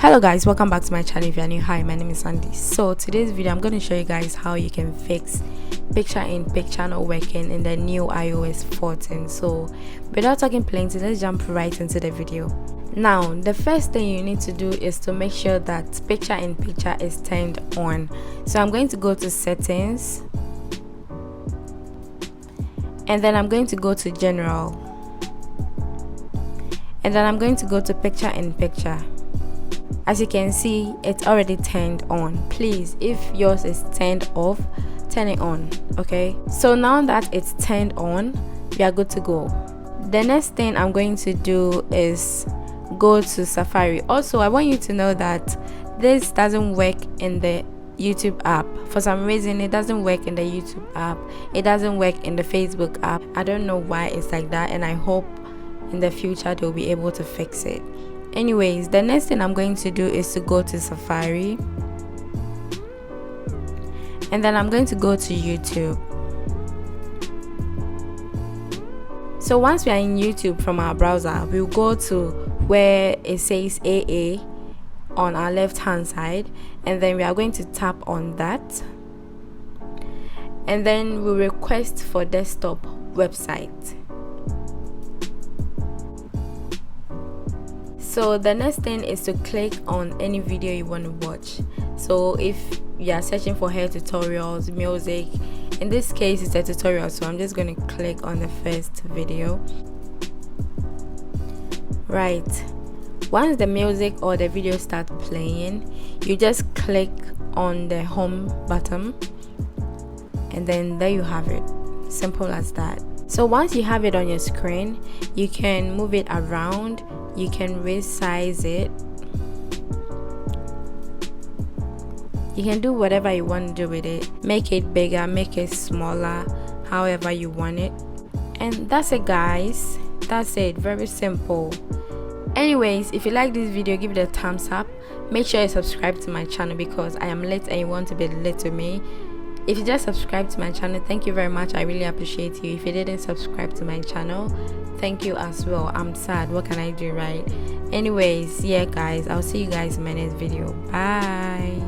Hello guys, welcome back to my channel. If you're new, hi, my name is Sandy. So today's video I'm going to show you guys how you can fix picture in picture not working in the new iOS 14. So without talking plenty, let's jump right into the video. Now the first thing you need to do is to make sure that picture in picture is turned on. So I'm going to go to settings, and then I'm going to go to general, and then I'm going to go to picture in picture. As you can see, it's already turned on. Please, if yours is turned off, turn it on. Okay, so now that it's turned on, we are good to go. The next thing I'm going to do is go to Safari. Also, I want you to know that this doesn't work in the YouTube app. For some reason, it doesn't work in the YouTube app. It doesn't work in the Facebook app. I don't know why it's like that, and I hope in the future they'll be able to fix it. Anyways, the next thing I'm going to do is to go to Safari, and then I'm going to go to YouTube. So once we are in YouTube from our browser, we'll go to where it says AA on our left hand side, and then we are going to tap on that, and then we'll request for desktop website. So the next thing is to click on any video you want to watch. So if you are searching for hair tutorials, music, in this case it's a tutorial, so I'm just going to click on the first video. Right, once the music or the video starts playing, you just click on the home button, and then there you have it. Simple as that. So once you have it on your screen, you can move it around, you can resize it, you can do whatever you want to do with it. Make it bigger, make it smaller, however you want it. And that's it guys, that's it, very simple. Anyways, if you like this video, give it a thumbs up. Make sure you subscribe to my channel because I am lit and you want to be lit with me. If you just subscribed to my channel, thank you very much. I really appreciate you. If you didn't subscribe to my channel, thank you as well. I'm sad. What can I do, right? Anyways, yeah guys, I'll see you guys in my next video. Bye.